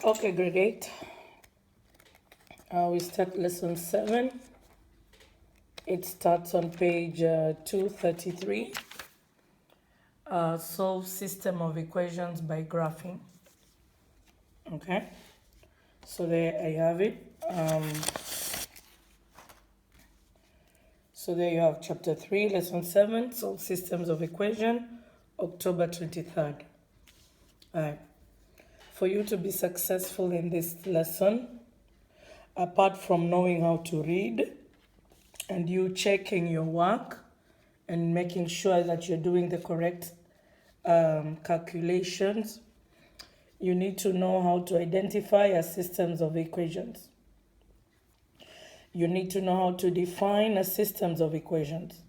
Okay, grade 8. We start lesson 7. It starts on page 233. Solve system of equations by graphing. Okay, so there I have it. So there you have chapter 3, lesson 7, solve systems of equation, October 23rd. All right. For you to be successful in this lesson, apart from knowing how to read and you checking your work and making sure that you're doing the correct calculations, you need to know how to identify a systems of equations. You need to know how to define a systems of equations.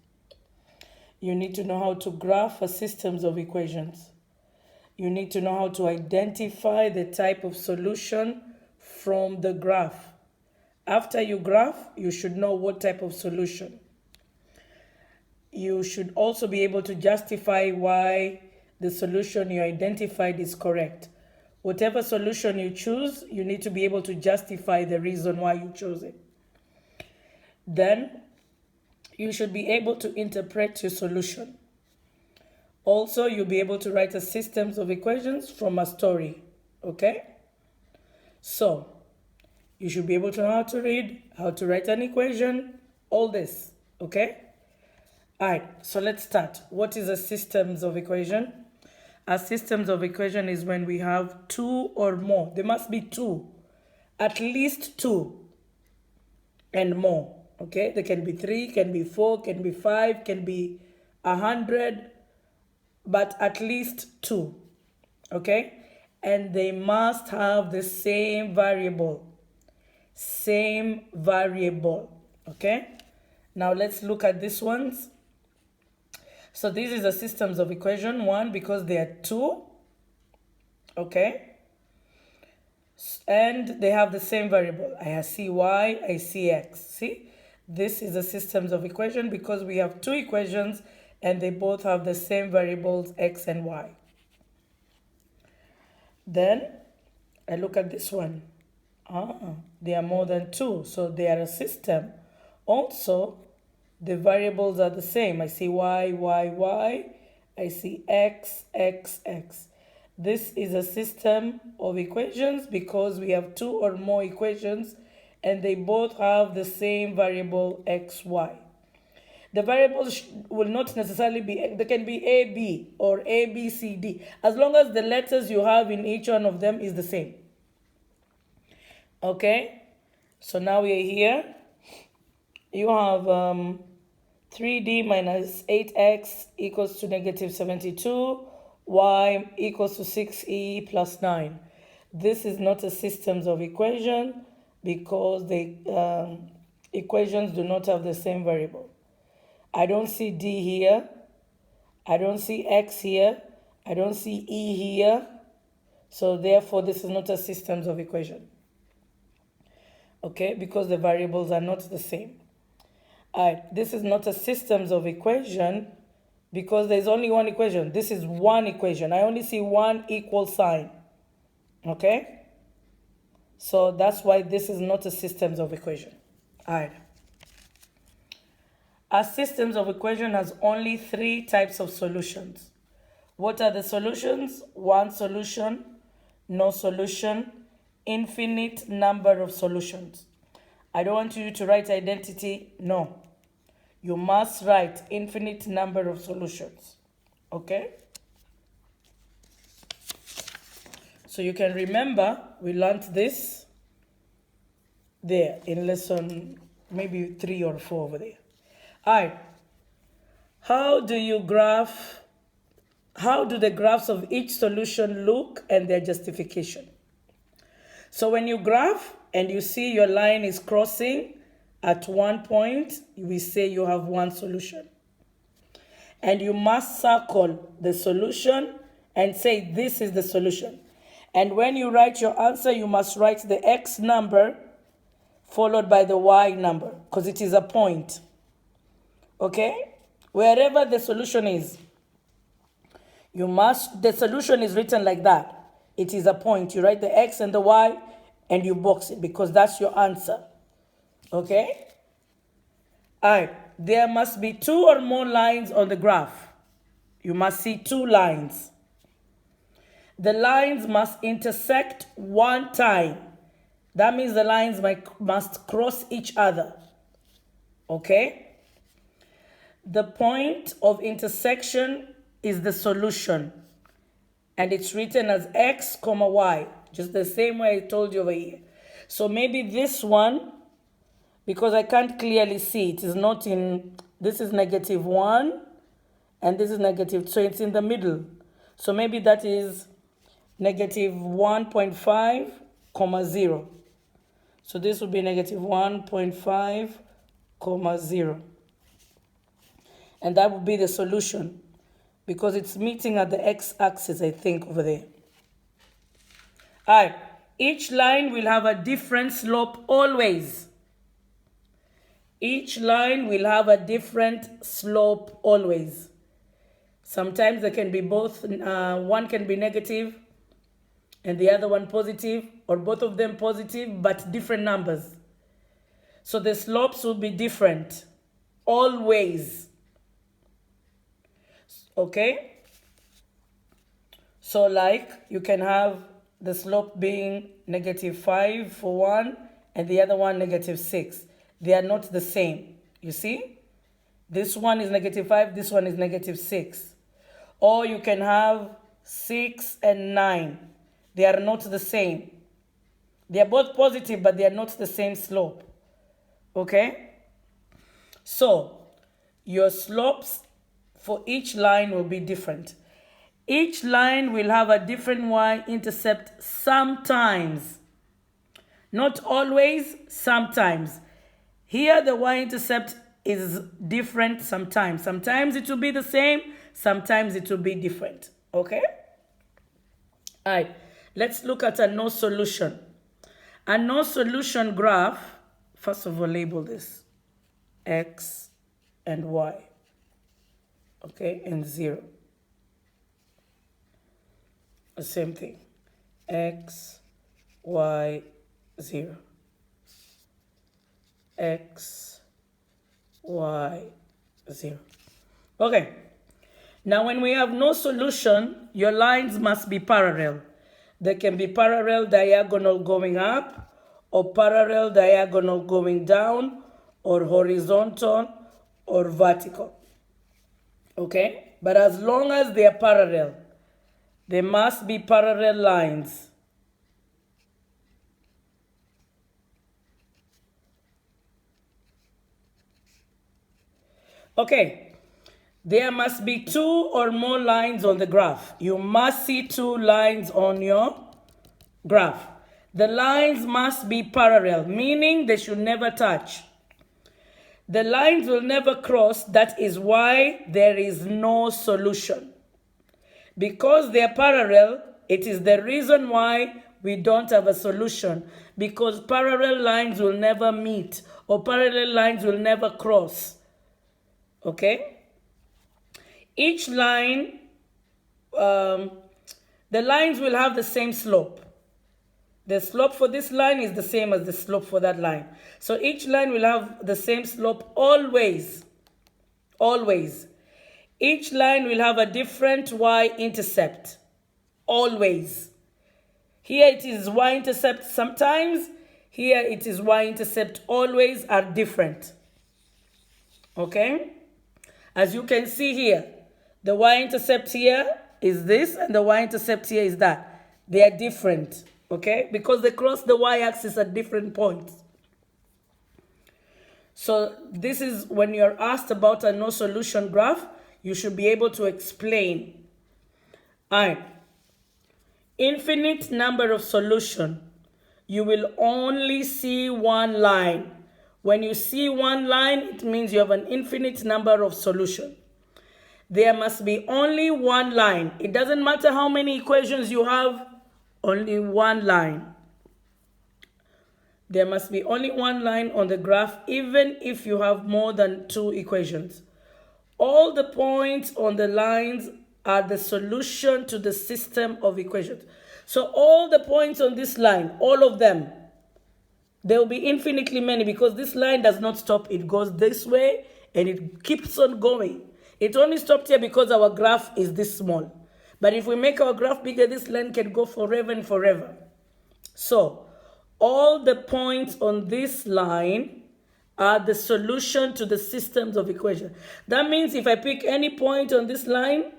You need to know how to graph a systems of equations. You need to know how to identify the type of solution from the graph. After you graph, you should know what type of solution. You should also be able to justify why the solution you identified is correct. Whatever solution you choose, you need to be able to justify the reason why you chose it. Then, you should be able to interpret your solution. Also, you'll be able to write a systems of equations from a story, okay? So, you should be able to know how to read, how to write an equation, all this, okay? All right, so let's start. What is a systems of equation? A systems of equation is when we have two or more. There must be two, at least two and more, okay? There can be 3, can be 4, can be 5, can be 100, but at least 2, okay? And they must have the same variable, okay? Now let's look at these ones. So this is a systems of equation, 1, because they are 2, okay? And they have the same variable. I see y, I see x. See? This is a systems of equation because we have 2 equations and they both have the same variables x and y. Then I look at this one. They are more than 2, so they are a system. Also, the variables are the same. I see y, y, y. I see x, x, x. This is a system of equations because we have 2 or more equations and they both have the same variable x, y. The variables will not necessarily be, they can be a, b or a, b, c, d, as long as the letters you have in each one of them is the same. Okay, so now we are here. You have 3d minus 8x equals to negative 72, y equals to 6e plus 9. This is not a systems of equation because the equations do not have the same variable. I don't see d here. I don't see x here. I don't see e here. So therefore, this is not a systems of equation. Okay, because the variables are not the same. This is not a systems of equation because there's only one equation. This is one equation. I only see one equal sign. Okay? So that's why this is not a systems of equation. All right. A systems of equation has only 3 types of solutions. What are the solutions? One solution, no solution, infinite number of solutions. I don't want you to write identity. No. You must write infinite number of solutions. Okay? So you can remember, we learned this there in lesson maybe 3 or 4 over there. All right. How do the graphs of each solution look and their justification? So when you graph and you see your line is crossing at one point, we say you have one solution. And you must circle the solution and say this is the solution. And when you write your answer, you must write the x number followed by the y number because it is a point. Okay? Wherever the solution is, the solution is written like that. it is a point. You write the X and the Y and you box it because that's your answer. Okay? All right. There must be 2 or more lines on the graph. You must see 2 lines. The lines must intersect 1 time. That means the lines must cross each other. Okay? The point of intersection is the solution. And it's written as X, Y. Just the same way I told you over here. So maybe this one, because I can't clearly see, it is not in, this is -1 and this is negative, so it's in the middle. So maybe that is -1.5, 0. So this would be -1.5, 0. And that would be the solution because it's meeting at the x-axis, I think, over there. All right. Each line will have a different slope always. Each line will have a different slope always. Sometimes they can be both, one can be negative and the other one positive, or both of them positive, but different numbers. So the slopes will be different, always. Okay? So like, you can have the slope being -5 for one, and the other one -6. They are not the same, you see? This one is -5, this one is -6. Or you can have 6 and 9. They are not the same. They are both positive, but they are not the same slope. Okay? So, your slopes for each line will be different. Each line will have a different y-intercept sometimes. Not always, sometimes. Here the y-intercept is different sometimes. Sometimes it will be the same, sometimes it will be different. Okay? All right. Let's look at a no solution. A no solution graph, first of all, label this X and Y. Okay, and 0. The same thing. X, Y, 0. X, Y, 0. Okay. Now when we have no solution, your lines must be parallel. They can be parallel diagonal going up, or parallel diagonal going down, or horizontal, or vertical. Okay? But as long as they are parallel, they must be parallel lines. Okay. There must be 2 or more lines on the graph. You must see 2 lines on your graph. The lines must be parallel, meaning they should never touch. The lines will never cross. That is why there is no solution. Because they are parallel, it is the reason why we don't have a solution. Because parallel lines will never meet, or parallel lines will never cross. Okay? Each line, the lines will have the same slope. The slope for this line is the same as the slope for that line. So each line will have the same slope always. Always. Each line will have a different y-intercept. Always. Here it is y-intercept sometimes. Here it is y-intercept always are different. Okay? As you can see here, the y-intercept here is this, and the y-intercept here is that. They are different, okay? Because they cross the y-axis at different points. So this is when you're asked about a no solution graph, you should be able to explain. All right. Infinite number of solution. You will only see one line. When you see one line, it means you have an infinite number of solution. There must be only one line. It doesn't matter how many equations you have, only one line. There must be only one line on the graph, even if you have more than 2 equations. All the points on the lines are the solution to the system of equations. So all the points on this line, all of them, there will be infinitely many because this line does not stop. It goes this way and it keeps on going. It only stopped here because our graph is this small. But if we make our graph bigger, this line can go forever and forever. So all the points on this line are the solution to the systems of equation. That means if I pick any point on this line,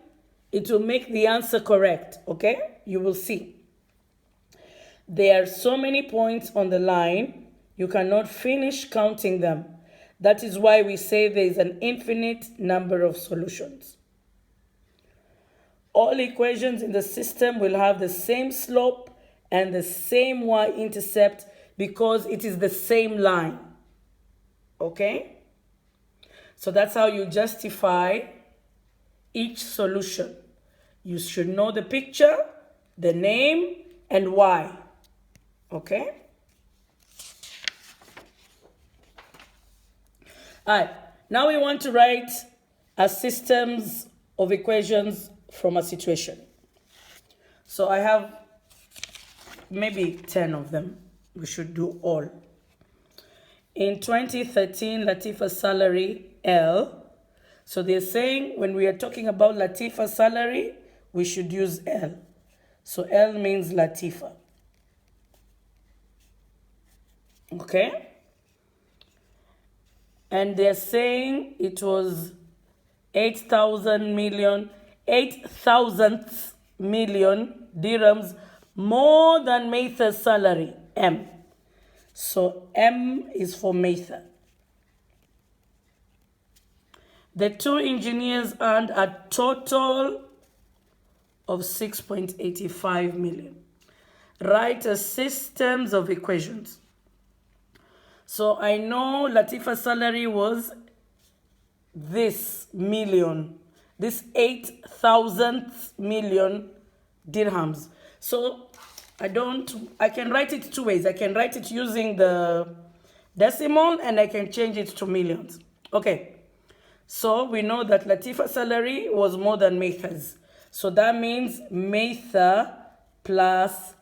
it will make the answer correct, okay? You will see. There are so many points on the line, you cannot finish counting them. That is why we say there is an infinite number of solutions. All equations in the system will have the same slope and the same y-intercept because it is the same line. Okay? So that's how you justify each solution. You should know the picture, the name, and why. Okay? All right. Now we want to write a systems of equations from a situation. So I have maybe 10 of them. We should do all. In 2013, Latifa's salary, L. So they're saying when we are talking about Latifa's salary, we should use L. So L means Latifa. Okay? And they're saying it was 8,000 million dirhams more than Maytha's salary, M. So M is for Maytha. The two engineers earned a total of 6.85 million. Write a systems of equations. So I know Latifa's salary was this million, this 8,000 million dirhams. So I can write it two ways. I can write it using the decimal and I can change it to millions. Okay. So we know that Latifa's salary was more than Maytha's. So that means Maytha plus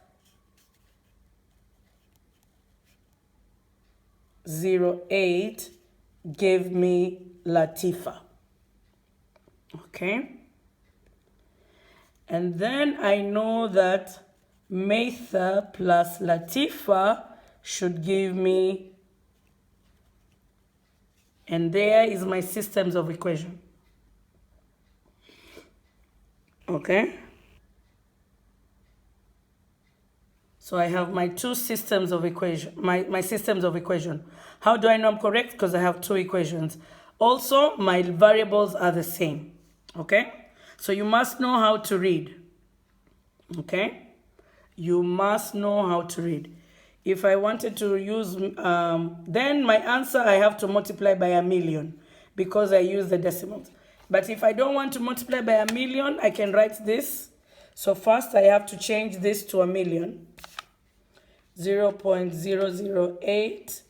0.8 gave me Latifa. Okay. And then I know that Maytha plus Latifa should give me, and there is my systems of equation. Okay. So I have my two systems of equation, my systems of equation. How do I know I'm correct? Because I have two equations. Also, my variables are the same. Okay. So you must know how to read. Okay. You must know how to read. If I wanted to use, then my answer I have to multiply by 1,000,000 because I use the decimals. But if I don't want to multiply by 1,000,000, I can write this. So first I have to change this to 1,000,000. 0.008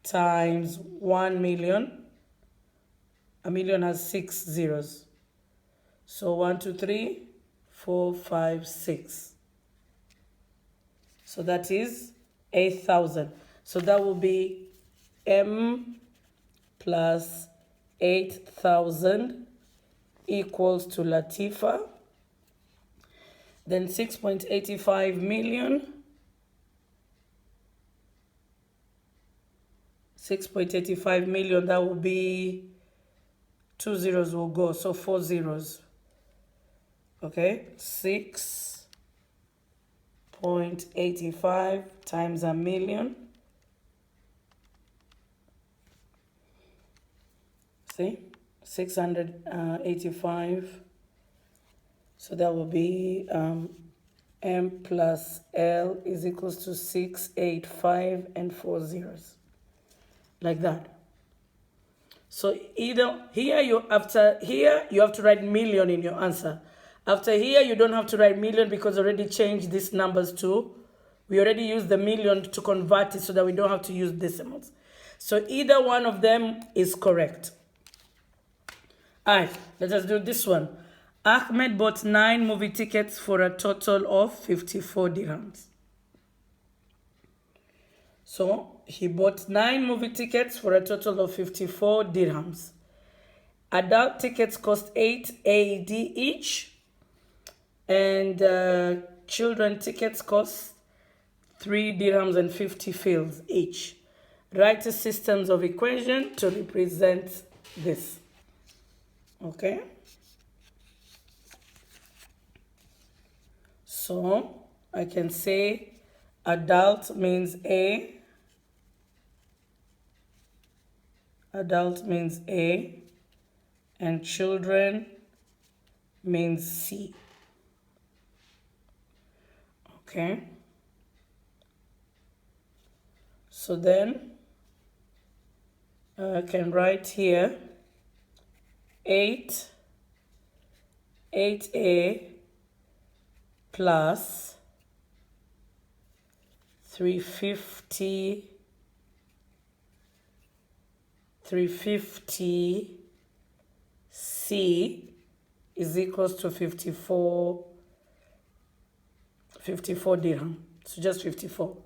times 1,000,000. 1,000,000 has 6 zeros. So 1, 2, 3, 4, 5, 6. So that is 8,000. So that will be M plus 8,000 equals to Latifa. Then 6.85 million. 6.85 million, that will be 2 zeros will go, so 4 zeros. Okay, 6.85 times 1,000,000. See, 685. So that will be M plus L is equals to 685 and 4 zeros. Like that. So either here you after here you have to write million in your answer. After here you don't have to write million because already changed these numbers to, we already used the million to convert it so that we don't have to use decimals. So either one of them is correct. All right, let us do this one. Ahmed bought 9 movie tickets for a total of 54 dirhams. So he bought 9 movie tickets for a total of 54 dirhams. Adult tickets cost 8 AED each, and children tickets cost 3 dirhams and 50 fils each. Write the systems of equation to represent this. Okay? So I can say adult means A. Adult means A. And children means C. Okay? So then I can write here 8A plus 350 C is equals to 54 dirham. So just 54.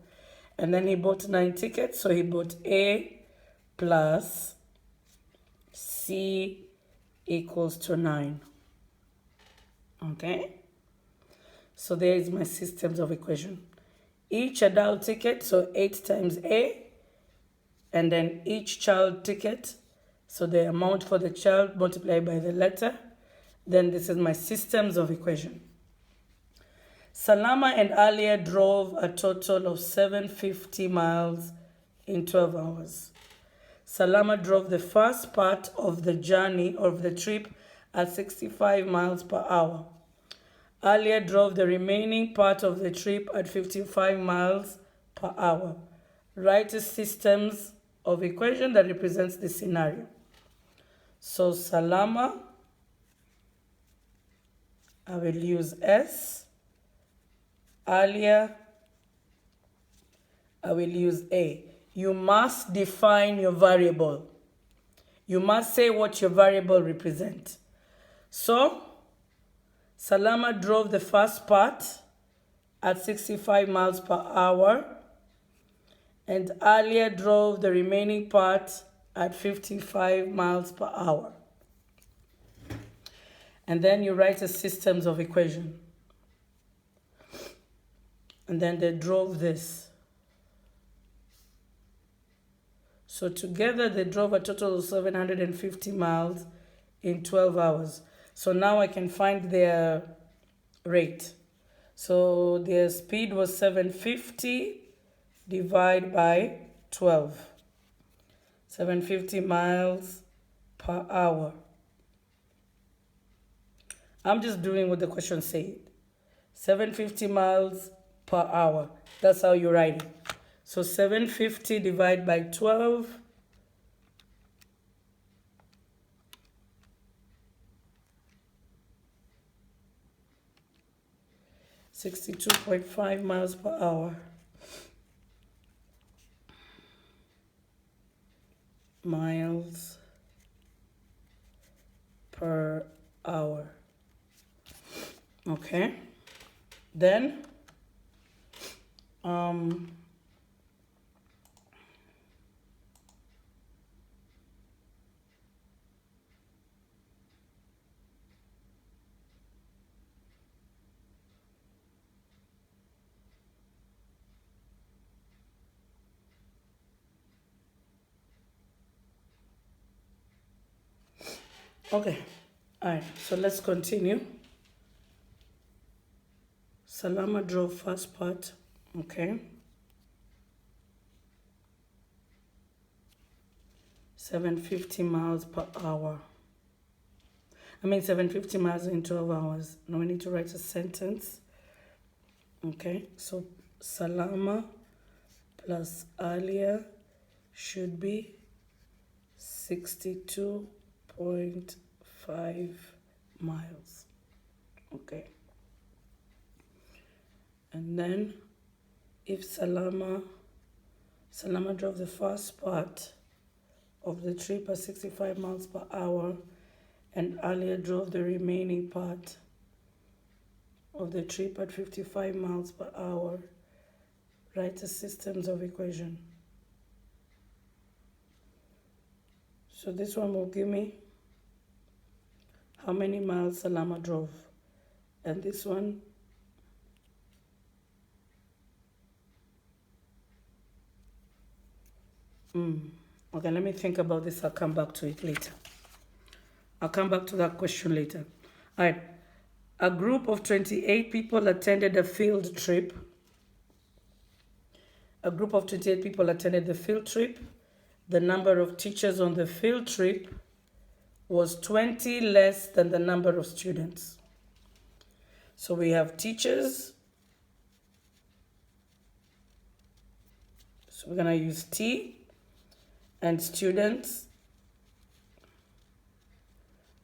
And then he bought 9 tickets. So he bought A plus C equals to 9. Okay? So there is my systems of equation. Each adult ticket, so 8 times A. And then each child ticket, so the amount for the child multiplied by the letter. Then this is my systems of equation. Salama and Alia drove a total of 750 miles in 12 hours. Salama drove the first part of the journey of the trip at 65 miles per hour. Alia drove the remaining part of the trip at 55 miles per hour. Write the systems of equation that represents the scenario. So Salama, I will use S. Alia, I will use A. You must define your variable. You must say what your variable represents. So, Salama drove the first part at 65 miles per hour, and Alia drove the remaining part at 55 miles per hour. And then you write the systems of equation. And then they drove this. So together they drove a total of 750 miles in 12 hours. So now I can find their rate. So their speed was 750 divided by 12. 750 miles per hour. I'm just doing what the question said. 750 miles per hour. That's how you write it. So 750 divided by 12. 62.5 miles per hour. Miles per hour. Okay. Then okay. All right. So let's continue. Salama drove first part. Okay. 750 miles per hour. 750 miles in 12 hours. Now we need to write a sentence. Okay, so Salama plus Alia should be 62.5 miles. Okay. And then if Salama drove the first part of the trip at 65 miles per hour, and earlier drove the remaining part of the trip at 55 miles per hour. Write the systems of equation. So this one will give me how many miles Salama drove. And this one, okay, let me think about this. I'll come back to it later. I'll come back to that question later. All right. A group of 28 people attended a field trip. A group of 28 people attended the field trip. The number of teachers on the field trip was 20 less than the number of students. So we have teachers. So we're going to use T. And students,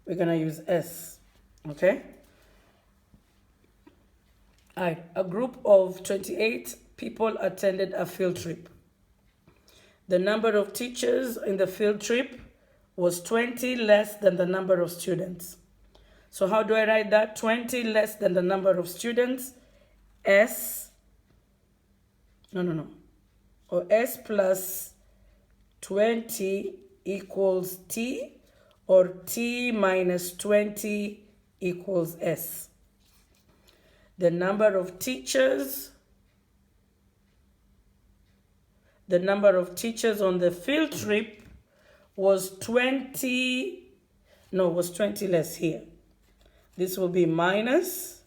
we're going to use S. Okay? All right. A group of 28 people attended a field trip. The number of teachers in the field trip was 20 less than the number of students. So how do I write that? 20 less than the number of students. S. Or S plus 20 equals T, or T minus 20 equals S. The number of teachers on the field trip was 20 less here. This will be minus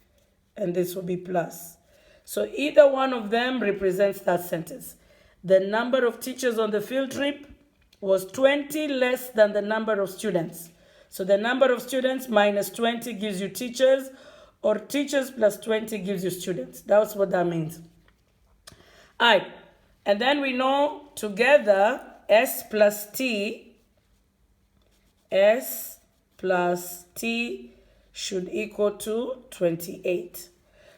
and this will be plus. So either one of them represents that sentence. The number of teachers on the field trip was 20 less than the number of students. So the number of students minus 20 gives you teachers, or teachers plus 20 gives you students. That's what that means. All right. And then we know together S plus T should equal to 28.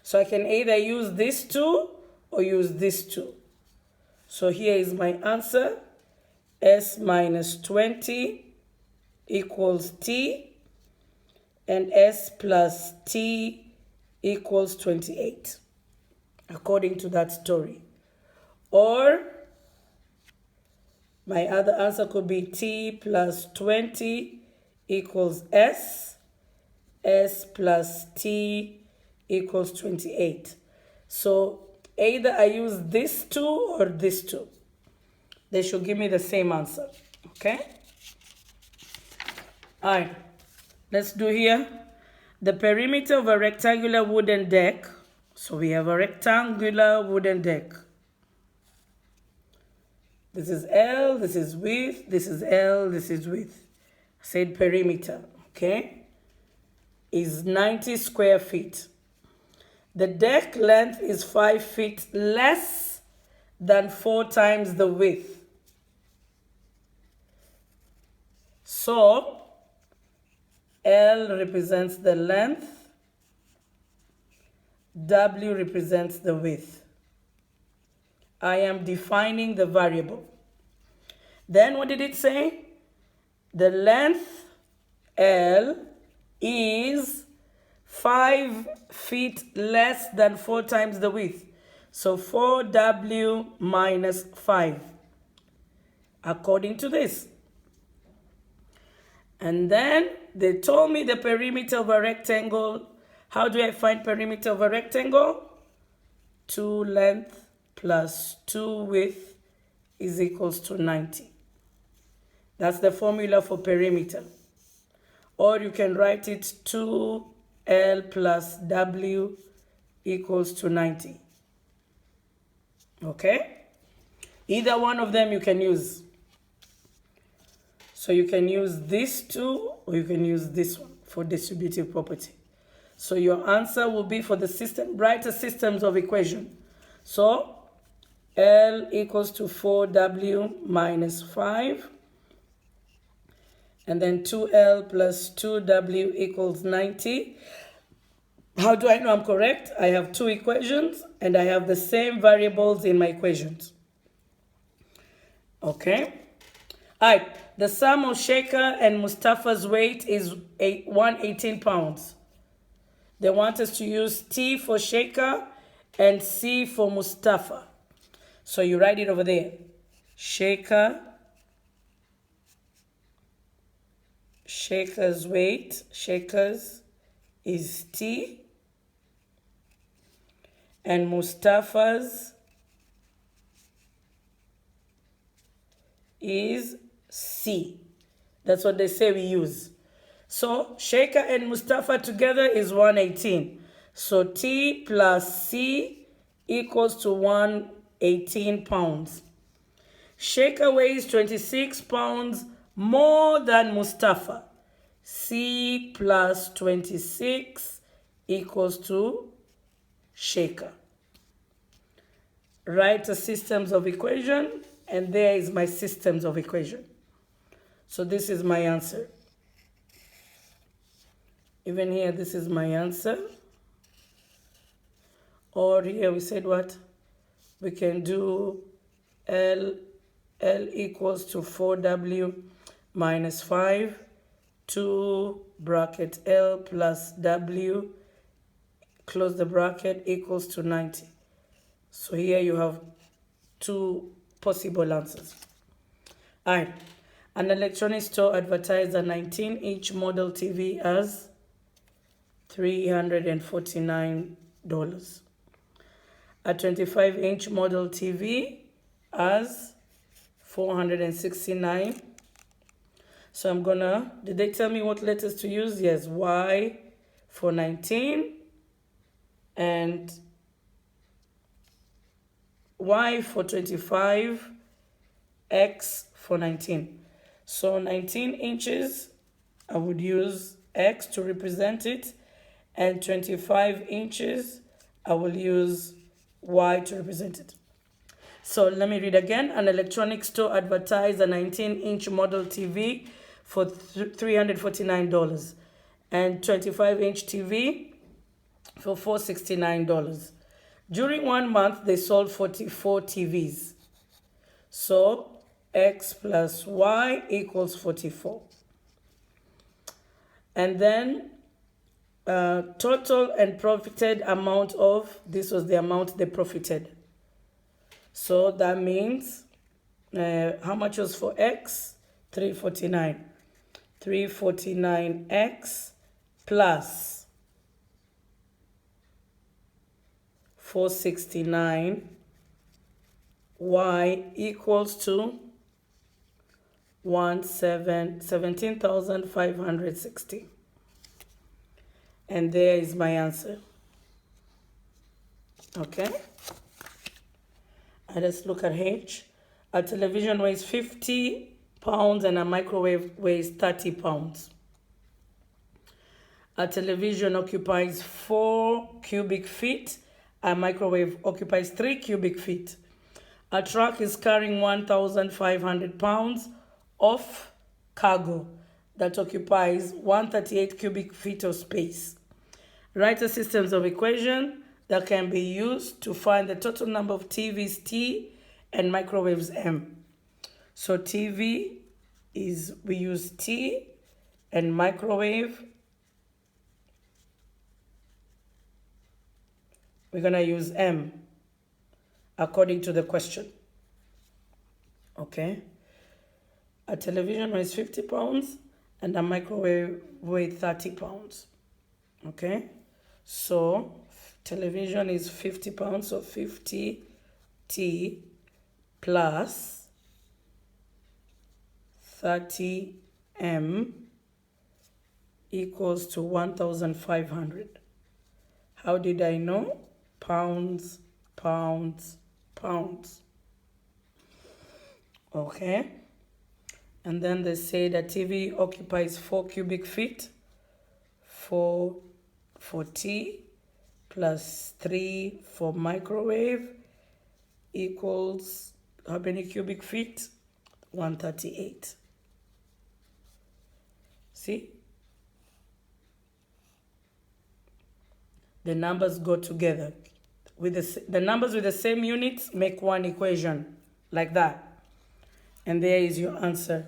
So I can either use this two or use this two. So here is my answer. S minus 20 equals T, and S plus T equals 28, according to that story. Or my other answer could be T plus 20 equals S, S plus T equals 28. So either I use this two or this two. They should give me the same answer. Okay? All right. Let's do here. The perimeter of a rectangular wooden deck. So we have a rectangular wooden deck. This is L, this is width, this is L, this is width. I said perimeter, okay? Is 90 square feet. The deck length is 5 feet less than 4 times the width. So, L represents the length, W represents the width. I am defining the variable. Then what did it say? The length, L, is 5 feet less than 4 times the width. So 4W minus 5, according to this. And then they told me the perimeter of a rectangle. How do I find perimeter of a rectangle? 2 length plus 2 width is equals to 90. That's the formula for perimeter. Or you can write it 2L plus W equals to 90. Okay? Either one of them you can use. So you can use this two, or you can use this one for distributive property. So your answer will be for the system, write a systems of equation. So L equals to 4W minus 5. And then 2L plus 2W equals 90. How do I know I'm correct? I have two equations and I have the same variables in my equations. Okay. All right, the sum of Shaker and Mustafa's weight is 118 pounds. They want us to use T for Shaker and C for Mustafa. So you write it over there. Shaker's weight, Shaker's is T, and Mustafa's is C. That's what they say we use. So Shaker and Mustafa together is 118. So T plus C equals to 118 pounds. Shaker weighs 26 pounds more than Mustafa. C plus 26 equals to Shaker. Write a systems of equation, and there is my systems of equation. So this is my answer. Even here, this is my answer. Or here we said what? We can do L equals to 4W minus 5, 2 bracket L plus W, close the bracket, equals to 90. So here you have two possible answers. All right. An electronics store advertised a 19-inch model TV as $349. A 25-inch model TV as $469. So I'm gonna, did they tell me what letters to use? Yes, Y for 19 and Y for 25, X for 19. So 19 inches, I would use X to represent it, and 25 inches, I will use Y to represent it. So let me read again. An electronics store advertised a 19-inch model TV for $349 and 25-inch TV for $469. During 1 month, they sold 44 TVs. So X plus Y equals 44. And then total and profited amount of, this was the amount they profited. So that means how much was for X? 349. 349X plus 469 Y equals to 17,560. And there is my answer. Okay. Let's look at H. A television weighs 50 pounds and a microwave weighs 30 pounds. A television occupies 4 cubic feet. A microwave occupies 3 cubic feet. A truck is carrying 1,500 pounds of cargo that occupies 138 cubic feet of space. Write the systems of equation that can be used to find the total number of TVs T and microwaves M. So TV is, we use T, and microwave, we're going to use M according to the question. Okay. A television weighs 50 pounds and a microwave weighs 30 pounds. Okay. So television is 50 pounds, so 50 T plus 30 M equals to 1,500. How did I know? Pounds, pounds, pounds. Okay. And then they say that TV occupies 4 cubic feet. 4 for T plus 3 for microwave equals how many cubic feet? 138. See? The numbers go together. With the numbers with the same units make one equation, like that. And there is your answer.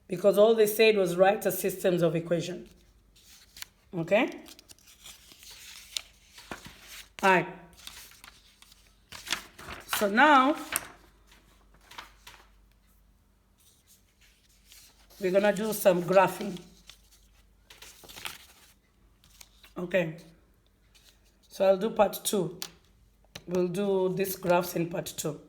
Because all they said was write a systems of equation. Okay? All right. So now, we're going to do some graphing. Okay. So I'll do part 2. We'll do these graphs in part 2.